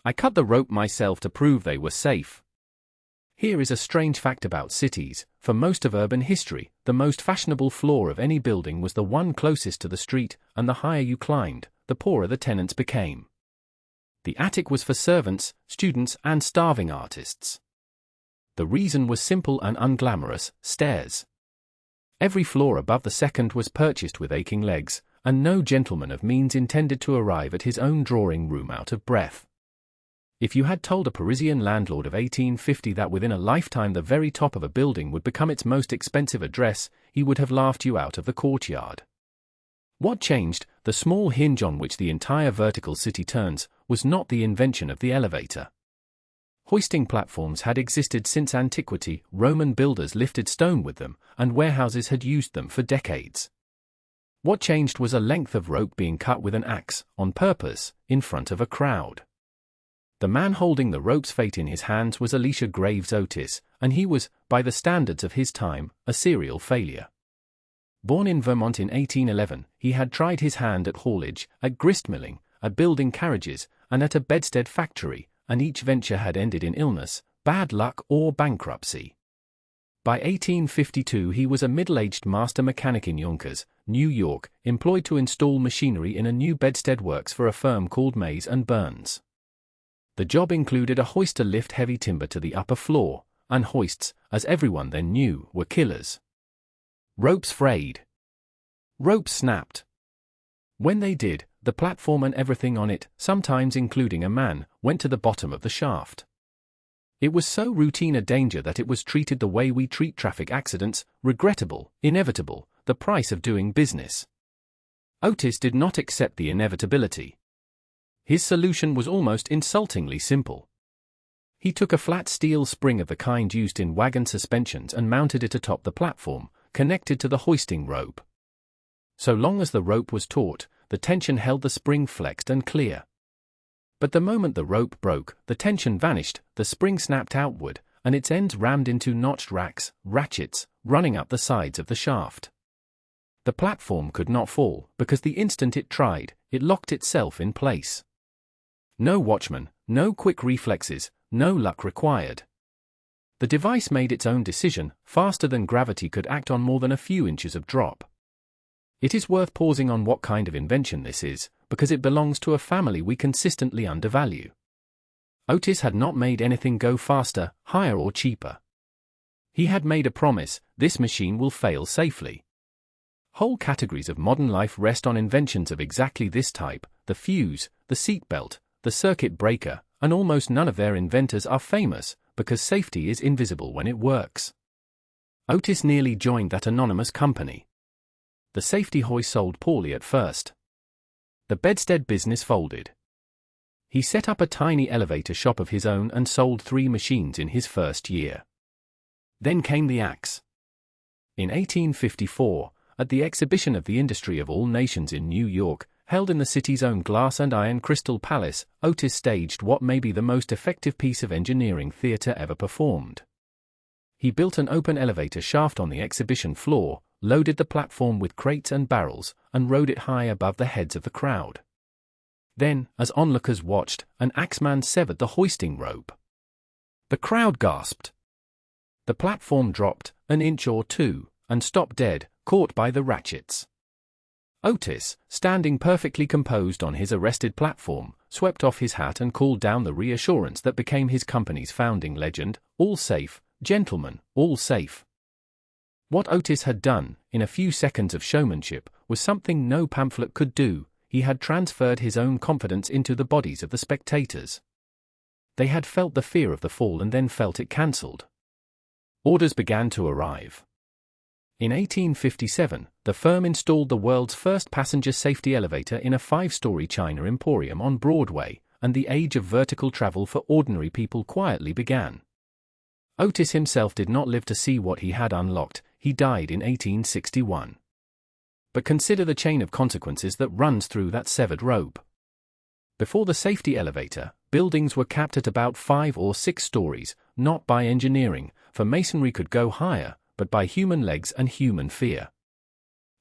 I cut the rope myself to prove they were safe. Here is a strange fact about cities. For most of urban history, the most fashionable floor of any building was the one closest to the street, and the higher you climbed, the poorer the tenants became. The attic was for servants, students, and starving artists. The reason was simple and unglamorous: stairs. Every floor above the second was purchased with aching legs, and no gentleman of means intended to arrive at his own drawing room out of breath. If you had told a Parisian landlord of 1850 that within a lifetime the very top of a building would become its most expensive address, he would have laughed you out of the courtyard. What changed, the small hinge on which the entire vertical city turns, was not the invention of the elevator. Hoisting platforms had existed since antiquity. Roman builders lifted stone with them, and warehouses had used them for decades. What changed was a length of rope being cut with an axe, on purpose, in front of a crowd. The man holding the rope's fate in his hands was Elisha Graves Otis, and he was, by the standards of his time, a serial failure. Born in Vermont in 1811, he had tried his hand at haulage, at gristmilling, at building carriages, and at a bedstead factory, and each venture had ended in illness, bad luck, or bankruptcy. By 1852 he was a middle-aged master mechanic in Yonkers, New York, employed to install machinery in a new bedstead works for a firm called Mays and Burns. The job included a hoist to lift heavy timber to the upper floor, and hoists, as everyone then knew, were killers. Ropes frayed. Ropes snapped. When they did, the platform and everything on it, sometimes including a man, went to the bottom of the shaft. It was so routine a danger that it was treated the way we treat traffic accidents: regrettable, inevitable, the price of doing business. Otis did not accept the inevitability. His solution was almost insultingly simple. He took a flat steel spring of the kind used in wagon suspensions and mounted it atop the platform, connected to the hoisting rope. So long as the rope was taut, the tension held the spring flexed and clear. But the moment the rope broke, the tension vanished, the spring snapped outward, and its ends rammed into notched racks, ratchets, running up the sides of the shaft. The platform could not fall, because the instant it tried, it locked itself in place. No watchman, no quick reflexes, no luck required. The device made its own decision, faster than gravity could act on more than a few inches of drop. It is worth pausing on what kind of invention this is, because it belongs to a family we consistently undervalue. Otis had not made anything go faster, higher, or cheaper. He had made a promise: this machine will fail safely. Whole categories of modern life rest on inventions of exactly this type: the fuse, the seatbelt, the circuit breaker, and almost none of their inventors are famous, because safety is invisible when it works. Otis nearly joined that anonymous company. The safety hoist sold poorly at first. The bedstead business folded. He set up a tiny elevator shop of his own and sold 3 machines in his first year. Then came the axe. In 1854, at the Exhibition of the Industry of All Nations in New York, held in the city's own glass and iron crystal palace, Otis staged what may be the most effective piece of engineering theater ever performed. He built an open elevator shaft on the exhibition floor, loaded the platform with crates and barrels, and rode it high above the heads of the crowd. Then, as onlookers watched, an axeman severed the hoisting rope. The crowd gasped. The platform dropped, an inch or two, and stopped dead, caught by the ratchets. Otis, standing perfectly composed on his arrested platform, swept off his hat and called down the reassurance that became his company's founding legend: all safe, gentlemen, all safe. What Otis had done, in a few seconds of showmanship, was something no pamphlet could do. He had transferred his own confidence into the bodies of the spectators. They had felt the fear of the fall and then felt it cancelled. Orders began to arrive. In 1857, the firm installed the world's first passenger safety elevator in a 5-story China emporium on Broadway, and the age of vertical travel for ordinary people quietly began. Otis himself did not live to see what he had unlocked. He died in 1861. But consider the chain of consequences that runs through that severed rope. Before the safety elevator, buildings were capped at about 5 or 6 stories, not by engineering, for masonry could go higher, but by human legs and human fear.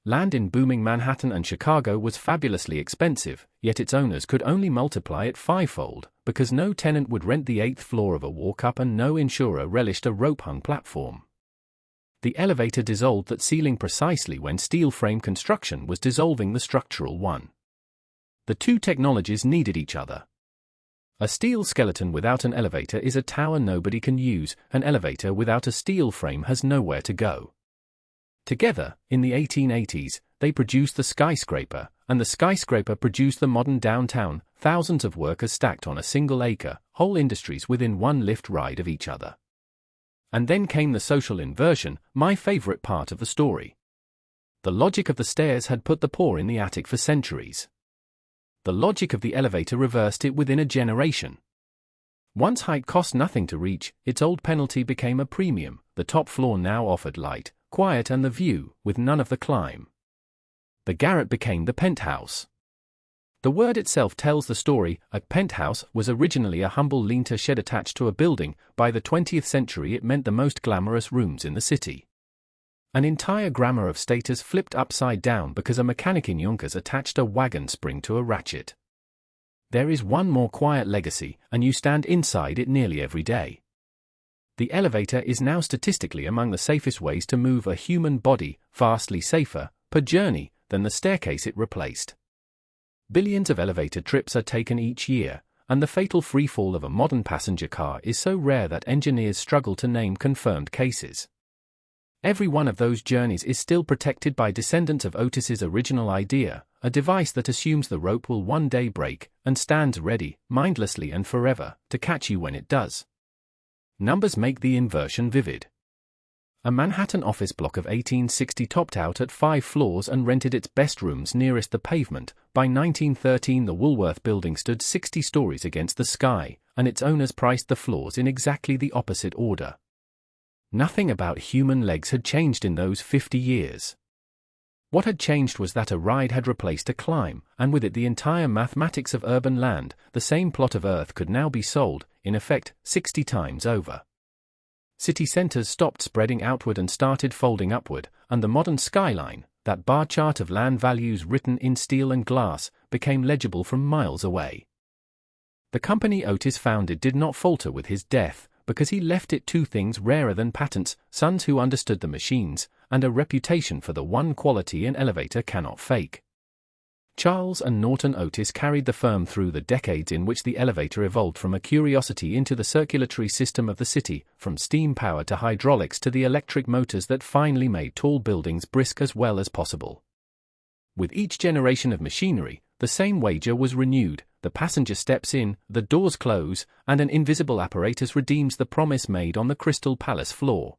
Land in booming Manhattan and Chicago was fabulously expensive, yet its owners could only multiply it 5-fold, because no tenant would rent the 8th floor of a walk-up and no insurer relished a rope-hung platform. The elevator dissolved that ceiling precisely when steel frame construction was dissolving the structural one. The two technologies needed each other. A steel skeleton without an elevator is a tower nobody can use, an elevator without a steel frame has nowhere to go. Together, in the 1880s, they produced the skyscraper, and the skyscraper produced the modern downtown, thousands of workers stacked on a single acre, whole industries within one lift ride of each other. And then came the social inversion, my favorite part of the story. The logic of the stairs had put the poor in the attic for centuries. The logic of the elevator reversed it within a generation. Once height cost nothing to reach, its old penalty became a premium. The top floor now offered light, quiet and the view, with none of the climb. The garret became the penthouse. The word itself tells the story. A penthouse was originally a humble lean-to shed attached to a building. By the 20th century it meant the most glamorous rooms in the city. An entire grammar of status flipped upside down because a mechanic in Yonkers attached a wagon spring to a ratchet. There is one more quiet legacy, and you stand inside it nearly every day. The elevator is now statistically among the safest ways to move a human body, vastly safer, per journey, than the staircase it replaced. Billions of elevator trips are taken each year, and the fatal freefall of a modern passenger car is so rare that engineers struggle to name confirmed cases. Every one of those journeys is still protected by descendants of Otis's original idea, a device that assumes the rope will one day break, and stands ready, mindlessly and forever, to catch you when it does. Numbers make the inversion vivid. A Manhattan office block of 1860 topped out at 5 floors and rented its best rooms nearest the pavement. By 1913 the Woolworth building stood 60 stories against the sky, and its owners priced the floors in exactly the opposite order. Nothing about human legs had changed in those 50 years. What had changed was that a ride had replaced a climb, and with it the entire mathematics of urban land. The same plot of earth could now be sold, in effect, 60 times over. City centers stopped spreading outward and started folding upward, and the modern skyline, that bar chart of land values written in steel and glass, became legible from miles away. The company Otis founded did not falter with his death, because he left it two things rarer than patents: sons who understood the machines, and a reputation for the one quality an elevator cannot fake. Charles and Norton Otis carried the firm through the decades in which the elevator evolved from a curiosity into the circulatory system of the city, from steam power to hydraulics to the electric motors that finally made tall buildings brisk as well as possible. With each generation of machinery, the same wager was renewed: the passenger steps in, the doors close, and an invisible apparatus redeems the promise made on the Crystal Palace floor.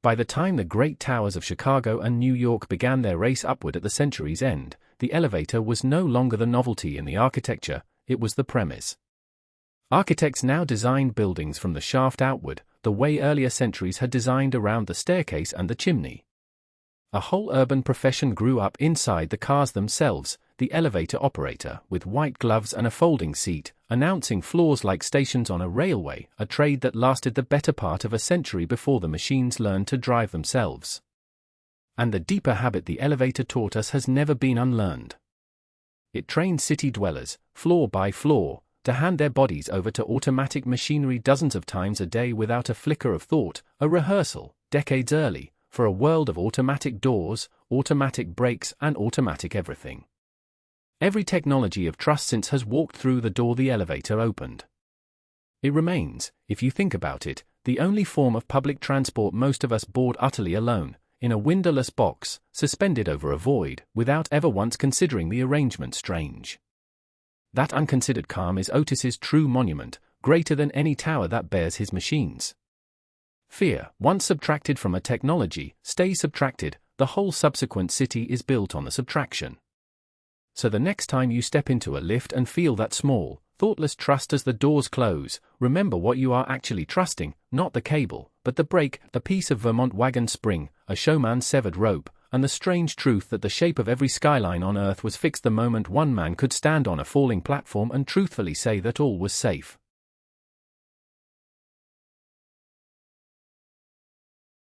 By the time the great towers of Chicago and New York began their race upward at the century's end, the elevator was no longer the novelty in the architecture, it was the premise. Architects now designed buildings from the shaft outward, the way earlier centuries had designed around the staircase and the chimney. A whole urban profession grew up inside the cars themselves: the elevator operator, with white gloves and a folding seat, announcing floors like stations on a railway, a trade that lasted the better part of a century before the machines learned to drive themselves. And the deeper habit the elevator taught us has never been unlearned. It trained city dwellers, floor by floor, to hand their bodies over to automatic machinery dozens of times a day without a flicker of thought, a rehearsal, decades early, for a world of automatic doors, automatic brakes, and automatic everything. Every technology of trust since has walked through the door the elevator opened. It remains, if you think about it, the only form of public transport most of us board utterly alone, in a windowless box, suspended over a void, without ever once considering the arrangement strange. That unconsidered calm is Otis's true monument, greater than any tower that bears his machines. Fear, once subtracted from a technology, stays subtracted. The whole subsequent city is built on the subtraction. So the next time you step into a lift and feel that small, thoughtless trust as the doors close, remember what you are actually trusting: not the cable, but the brake, the piece of Vermont wagon spring, a showman's severed rope, and the strange truth that the shape of every skyline on Earth was fixed the moment one man could stand on a falling platform and truthfully say that all was safe.